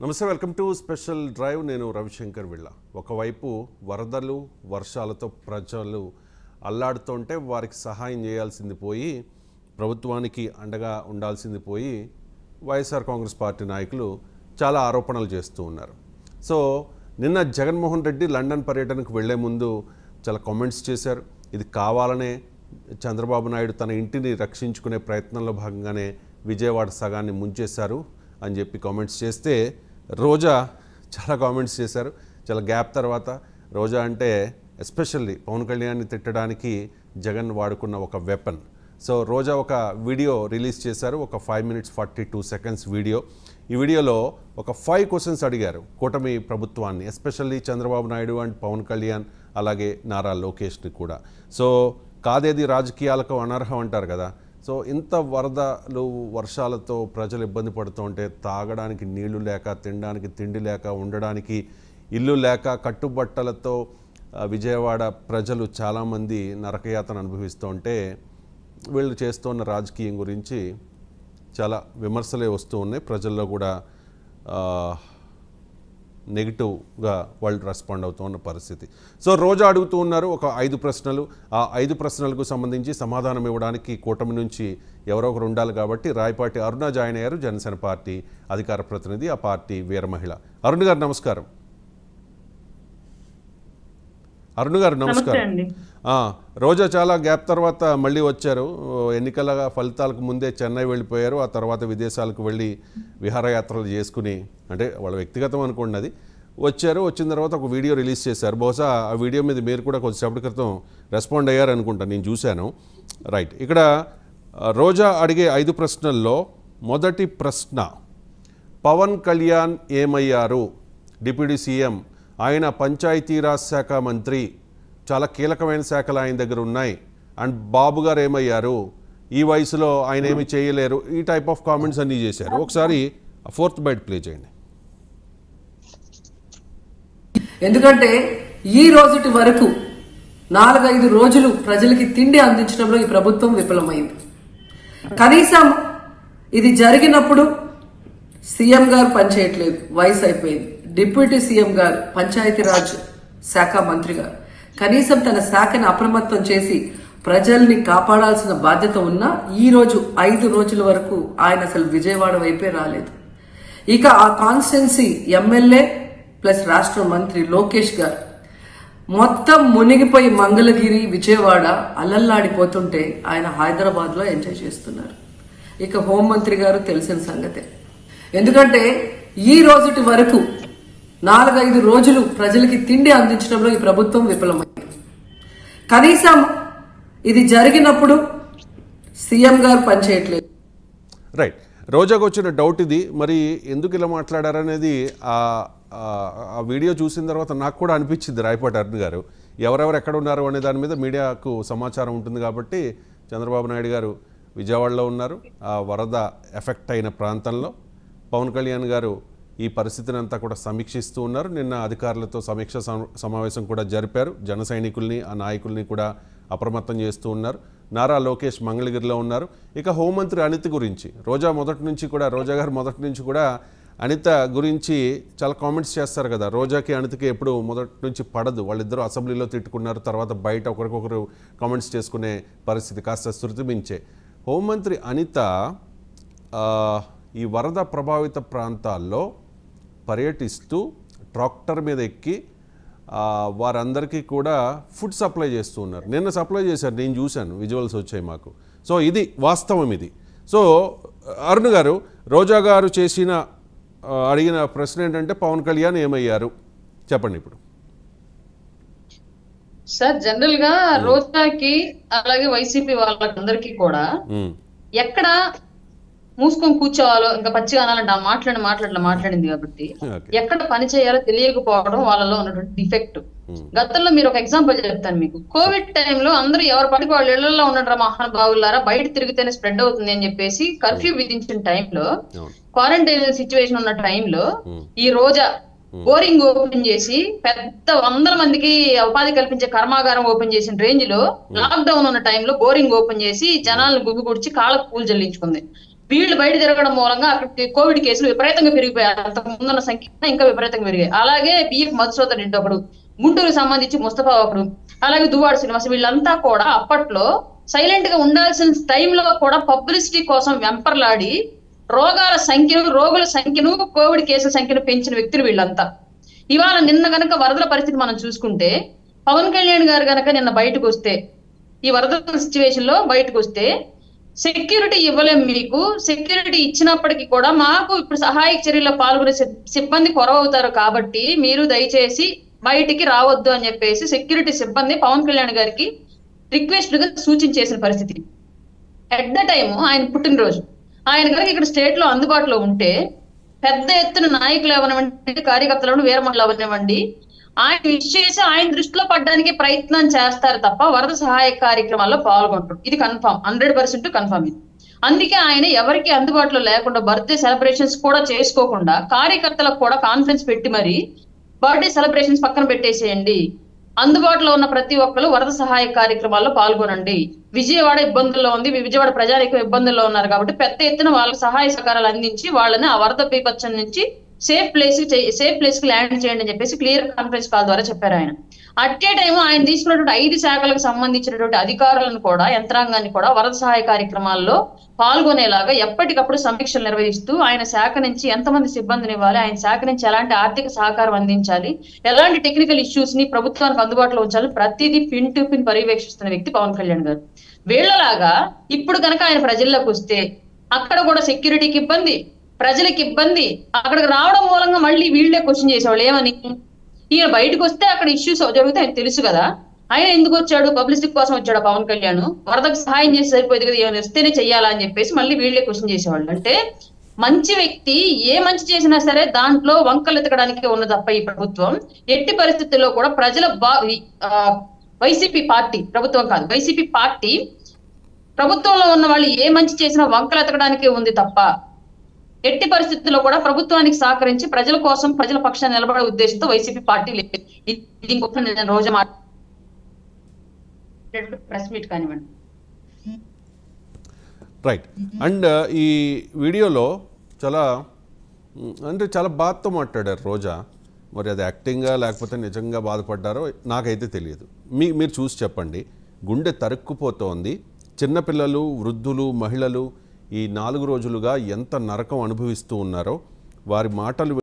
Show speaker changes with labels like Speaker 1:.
Speaker 1: నమస్తే, welcome to special drive. నేను రవిశంకర్ విళ్ళ. ఒకవైపు వరదలు వర్షాలతో ప్రజలు అల్లాడుతుంటే వారికి సహాయం చేయాల్సింది పోయి, ప్రభుత్వానికి అండగా ఉండాల్సింది పోయి వైఎస్ఆర్ కాంగ్రెస్ పార్టీ నాయకులు చాలా ఆరోపణలు చేస్తూ ఉన్నారు. సో నిన్న జగన్మోహన్ రెడ్డి లండన్ పర్యటనకు వెళ్లే ముందు చాలా కామెంట్స్ చేశారు. ఇది కావాలనే చంద్రబాబు నాయుడు తన ఇంటిని రక్షించుకునే ప్రయత్నంలో భాగంగానే విజయవాడ సగాన్ని ముంచేశారు అని చెప్పి కామెంట్స్ చేస్తే, రోజా చాలా కామెంట్స్ చేశారు. చాలా గ్యాప్ తర్వాత రోజా అంటే ఎస్పెషల్లీ పవన్ కళ్యాణ్ని తిట్టడానికి జగన్ వాడుకున్న ఒక వెపన్. సో రోజా ఒక వీడియో రిలీజ్ చేశారు, ఒక 5 minutes 42 seconds వీడియో. ఈ వీడియోలో ఒక 5 questions అడిగారు కూటమి ప్రభుత్వాన్ని, ఎస్పెషల్లీ చంద్రబాబు నాయుడు అండ్ పవన్ కళ్యాణ్, అలాగే నారా లోకేష్ని కూడా. సో కాదేది రాజకీయాలకు అనర్హం అంటారు కదా. సో ఇంత వరదలు వర్షాలతో ప్రజలు ఇబ్బంది పడుతుంటే, తాగడానికి నీళ్లు లేక, తినడానికి తిండి లేక, ఉండడానికి ఇల్లు లేక, కట్టుబట్టలతో విజయవాడ ప్రజలు చాలామంది నరకయాతన అనుభవిస్తుంటే, వీళ్ళు చేస్తున్న రాజకీయం గురించి చాలా విమర్శలే వస్తూ ఉన్నాయి. ప్రజల్లో కూడా నెగిటివ్గా వాళ్ళు రెస్పాండ్ అవుతూ ఉన్న పరిస్థితి. సో రోజా అడుగుతూ ఉన్నారు ఒక 5 ప్రశ్నలు. ఆ 5 ప్రశ్నలకు సంబంధించి సమాధానం ఇవ్వడానికి కూటమి నుంచి ఎవరో ఒకరు ఉండాలి కాబట్టి రాయపాటి అరుణ జాయిన్ అయ్యారు, జనసేన పార్టీ అధికార ప్రతినిధి, ఆ పార్టీ వీర మహిళ. అరుణ్ గారు నమస్కారం. అరుణ్ గారు నమస్కారం. రోజా చాలా గ్యాప్ తర్వాత మళ్ళీ వచ్చారు. ఎన్నికల ఫలితాలకు ముందే చెన్నై వెళ్ళిపోయారు, ఆ తర్వాత విదేశాలకు వెళ్ళి విహారయాత్రలు చేసుకుని, అంటే వాళ్ళ వ్యక్తిగతం అనుకోండి అది, వచ్చారు. వచ్చిన తర్వాత ఒక వీడియో రిలీజ్ చేశారు. బహుశా ఆ వీడియో మీద మీరు కూడా కొద్దిసేపటి క్రితం రెస్పాండ్ అయ్యారు అనుకుంటా, నేను చూశాను. రైట్, ఇక్కడ రోజా అడిగే 5 ప్రశ్నల్లో మొదటి ప్రశ్న, పవన్ కళ్యాణ్ ఏమయ్యారు? డిప్యూటీ సీఎం, ఆయన పంచాయతీరాజ్ శాఖ మంత్రి, చాలా కీలకమైన శాఖలు ఆయన దగ్గర ఉన్నాయి. అండ్ బాబు గారు ఏమయ్యారు? ఈ వయసులో ఆయన ఏమి చేయలేరు. ఈ టైప్ ఆఫ్ కామెంట్స్ అన్నీ చేశారు. ఒకసారి 4th బైట్ ప్లే చేయండి.
Speaker 2: ఎందుకంటే ఈ రోజుటి వరకు 4-5 రోజులు ప్రజలకి తిండి అందించడంలో ఈ ప్రభుత్వం విఫలమైంది. కనీసం ఇది జరిగినప్పుడు సీఎం గారు పనిచేయట్లేదు, వయసు అయిపోయింది. డిప్యూటీ సీఎం గారు, పంచాయతీరాజ్ శాఖ మంత్రి గారు కనీసం తన శాఖను అప్రమత్తం చేసి ప్రజల్ని కాపాడాల్సిన బాధ్యత ఉన్నా ఈ రోజు 5 రోజుల వరకు ఆయన అసలు విజయవాడ వైపే రాలేదు. ఇక ఆ కాన్స్టిట్యున్సీ ఎమ్మెల్యే ప్లస్ రాష్ట్ర మంత్రి లోకేష్ గారు మొత్తం మునిగిపోయి మంగళగిరి, విజయవాడ అలల్లాడిపోతుంటే ఆయన హైదరాబాద్ లో ఎంజాయ్ చేస్తున్నారు. ఇక హోంమంత్రి గారు తెలిసిన సంగతే. ఎందుకంటే ఈ రోజుటి వరకు 4-5 రోజులు ప్రజలకి తిండి అందించడంలో ఈ ప్రభుత్వం విఫలమైంది. కనీసం ఇది జరిగినప్పుడు సీఎం గారు పనిచేయట్లేదు.
Speaker 1: రైట్, రోజాకు వచ్చిన డౌట్ ఇది. మరి ఎందుకు ఇలా మాట్లాడారనేది ఆ వీడియో చూసిన తర్వాత నాకు కూడా అనిపించింది. రాయపాటి అరుణ్ గారు ఎవరెవరు ఎక్కడ ఉన్నారు అనే దాని మీద మీడియాకు సమాచారం ఉంటుంది కాబట్టి, చంద్రబాబు నాయుడు గారు విజయవాడలో ఉన్నారు, ఆ వరద ఎఫెక్ట్ అయిన ప్రాంతంలో. పవన్ కళ్యాణ్ గారు ఈ పరిస్థితిని అంతా కూడా సమీక్షిస్తూ ఉన్నారు. నిన్న అధికారులతో సమీక్ష సమావేశం కూడా జరిపారు. జన సైనికుల్ని, ఆ నాయకుల్ని కూడా అప్రమత్తం చేస్తూ ఉన్నారు. నారా లోకేష్ మంగళగిరిలో ఉన్నారు. ఇక హోంమంత్రి అనిత గురించి రోజా గారు మొదటి నుంచి కూడా అనిత గురించి చాలా కామెంట్స్ చేస్తారు కదా. రోజాకి అనితకి ఎప్పుడు మొదటి నుంచి పడదు. వాళ్ళిద్దరూ అసెంబ్లీలో తిట్టుకున్నారు, తర్వాత బయట ఒకరికొకరు కామెంట్స్ చేసుకునే పరిస్థితి కాస్త శృతి మించే. హోంమంత్రి అనిత ఈ వరద ప్రభావిత ప్రాంతాల్లో పర్యటిస్తూ ట్రాక్టర్ మీద ఎక్కి వారందరికీ కూడా ఫుడ్ సప్లై చేస్తూ ఉన్నారు. నిన్న సప్లై చేశారు, నేను చూశాను, విజువల్స్ వచ్చాయి మాకు. సో ఇది వాస్తవం ఇది. సో అరుణ్ గారు, రోజా గారు అడిగిన ప్రశ్న ఏంటంటే పవన్ కళ్యాణ్ ఏమయ్యారు చెప్పండి ఇప్పుడు.
Speaker 3: సార్, జనరల్ గా రోజాకి అలాగే వైసీపీ వాళ్ళందరికీ కూడా ఎక్కడ మూసుకొని కూర్చోవాలో, ఇంకా పచ్చిగా అనాలంటే ఆ మాట్లాడింది కాబట్టి ఎక్కడ పని చేయాలో తెలియకపోవడం వాళ్ళలో ఉన్నటువంటి డిఫెక్ట్. గతంలో మీరు ఒక ఎగ్జాంపుల్ చెప్తాను మీకు. కోవిడ్ టైంలో అందరూ ఎవరి పడికి వాళ్ళ ఇళ్లలో ఉండడం, మహానుభావులారా బయట తిరిగితేనే స్ప్రెడ్ అవుతుంది అని చెప్పేసి కర్ఫ్యూ విధించిన టైంలో, క్వారంటైన్ సిచ్యువేషన్ ఉన్న టైంలో ఈ రోజా బోరింగ్ ఓపెన్ చేసి పెద్ద 100 మందికి ఉపాధి కల్పించే కర్మాగారం ఓపెన్ చేసిన రేంజ్ లో లాక్ డౌన్ ఉన్న టైంలో బోరింగ్ ఓపెన్ చేసి జనాలను గుగ్గుకొడిచి కాళ్ళకు పూలు చెల్లించుకుంది. వీళ్ళు బయట తిరగడం మూలంగా అక్కడ కోవిడ్ కేసులు విపరీతంగా పెరిగిపోయాయి. అంతకు ముందున్న సంఖ్య ఇంకా విపరీతంగా పెరిగాయి. అలాగే బిఎఫ్ మధుసూదన్ రెడ్డి ఒకడు, గుంటూరుకు సంబంధించి ముస్తఫా ఒకడు, అలాగే దువ్వాడ శ్రీనివాస్, వీళ్ళంతా కూడా అప్పట్లో సైలెంట్ గా ఉండాల్సిన టైంలో కూడా పబ్లిసిటీ కోసం వెంపర్లాడి రోగుల సంఖ్యను కోవిడ్ కేసుల సంఖ్యను పెంచిన వ్యక్తులు వీళ్ళంతా. ఇవాళ నిన్న గనక వరదల పరిస్థితి మనం చూసుకుంటే, పవన్ కళ్యాణ్ గారు గనక నిన్న బయటకు వస్తే, ఈ వరదల సిచ్యువేషన్ లో బయటకు వస్తే, సెక్యూరిటీ ఇవ్వలేం మీకు, సెక్యూరిటీ ఇచ్చినప్పటికీ కూడా మాకు ఇప్పుడు సహాయక చర్యల్లో పాల్గొనే సిబ్బంది కొరవవుతారు కాబట్టి మీరు దయచేసి బయటికి రావద్దు అని చెప్పేసి సెక్యూరిటీ సిబ్బంది పవన్ కళ్యాణ్ గారికి రిక్వెస్ట్ గా సూచించేసిన పరిస్థితి. ఎట్ ద టైమ్ ఆయన పుట్టినరోజు, ఆయన కనుక ఇక్కడ స్టేట్ లో అందుబాటులో ఉంటే పెద్ద ఎత్తున నాయకులు అవనివ్వండి, కార్యకర్తలను వీరమహిళలు అవనివ్వండి, ఆయన విష్ చేసి ఆయన దృష్టిలో పడడానికి ప్రయత్నం చేస్తారు తప్ప వరద సహాయక కార్యక్రమాల్లో పాల్గొంటారు. ఇది కన్ఫర్మ్, 100% కన్ఫర్మ్ ఇది. అందుకే ఆయన ఎవరికి అందుబాటులో లేకుండా బర్త్డే సెలబ్రేషన్స్ కూడా చేసుకోకుండా కార్యకర్తలకు కూడా కాన్ఫరెన్స్ పెట్టి మరి బర్త్డే సెలబ్రేషన్స్ పక్కన పెట్టేసేయండి, అందుబాటులో ఉన్న ప్రతి ఒక్కరు వరద సహాయ కార్యక్రమాల్లో పాల్గొనండి. విజయవాడ ఇబ్బందుల్లో ఉంది, విజయవాడ ప్రజానికం ఇబ్బందుల్లో ఉన్నారు కాబట్టి పెద్ద ఎత్తున వాళ్ళకి సహాయ సహకారాలు అందించి వాళ్ళని ఆ వరద బీభత్సం నుంచి సేఫ్ ప్లేస్ కి ల్యాండ్ చేయండి అని చెప్పేసి క్లియర్ కాన్ఫరెన్స్ కాల్ ద్వారా చెప్పారు ఆయన. అట్టే టైం ఆయన తీసుకున్నటువంటి 5 శాఖలకు సంబంధించినటువంటి అధికారులను కూడా, యంత్రాంగాన్ని కూడా వరద సహాయ కార్యక్రమాల్లో పాల్గొనేలాగా ఎప్పటికప్పుడు సమీక్షలు నిర్వహిస్తూ ఆయన శాఖ నుంచి ఎంతమంది సిబ్బందిని ఇవ్వాలి, ఆయన శాఖ నుంచి ఎలాంటి ఆర్థిక సహకారం అందించాలి, ఎలాంటి టెక్నికల్ ఇష్యూస్ ని ప్రభుత్వానికి అందుబాటులో ఉంచాలి, ప్రతిదీ పిన్ టు పిన్ పర్యవేక్షిస్తున్న వ్యక్తి పవన్ కళ్యాణ్ గారు. వీళ్ళలాగా ఇప్పుడు కనుక ఆయన ప్రజల్లోకి వస్తే అక్కడ కూడా సెక్యూరిటీకి ఇబ్బంది, ప్రజలకు ఇబ్బంది, అక్కడికి రావడం మూలంగా మళ్ళీ వీళ్ళే క్వశ్చన్ చేసేవాళ్ళు ఏమని, ఈయన బయటకు వస్తే అక్కడ ఇష్యూస్ జరుగుతాయి ఆయన తెలుసు కదా, ఆయన ఎందుకు వచ్చాడు, పబ్లిసిటీ కోసం వచ్చాడు పవన్ కళ్యాణ్, వరదకు సహాయం చేసి సరిపోయింది కదా, ఏమైనా వస్తేనే చెయ్యాలా అని చెప్పేసి మళ్ళీ వీళ్ళే క్వశ్చన్ చేసేవాళ్ళు. అంటే మంచి వ్యక్తి ఏ మంచి చేసినా సరే దాంట్లో వంకలు ఎతకడానికి ఉన్న తప్ప ఈ ప్రభుత్వం ఎట్టి పరిస్థితుల్లో కూడా ప్రజల వైసీపీ పార్టీ, ప్రభుత్వం కాదు వైసీపీ పార్టీ, ప్రభుత్వంలో ఉన్న వాళ్ళు ఏ మంచి చేసినా వంకలు ఎతకడానికే ఉంది తప్ప ఎట్టి పరిస్థితుల్లో కూడా ప్రభుత్వానికి సహకరించి ప్రజల కోసం, ప్రజల పక్షాన్ని నిలబడే ఉద్దేశంతో వైసీపీ పార్టీ లేదు. ఇది ఇంకొక నేను రోజు ప్రెస్ మీట్ కానివ్వండి.
Speaker 1: రైట్. అండ్ ఈ వీడియోలో చాలా బాధతో మాట్లాడారు రోజా. మరి అది యాక్టింగా లేకపోతే నిజంగా బాధపడ్డారో నాకైతే తెలియదు. మీరు చూసి చెప్పండి. గుండె తరుక్కుపోతోంది. చిన్నపిల్లలు, వృద్ధులు, మహిళలు ఈ 4 రోజులుగా ఎంత నరకం అనుభవిస్తూ ఉన్నారో వారి మాటలు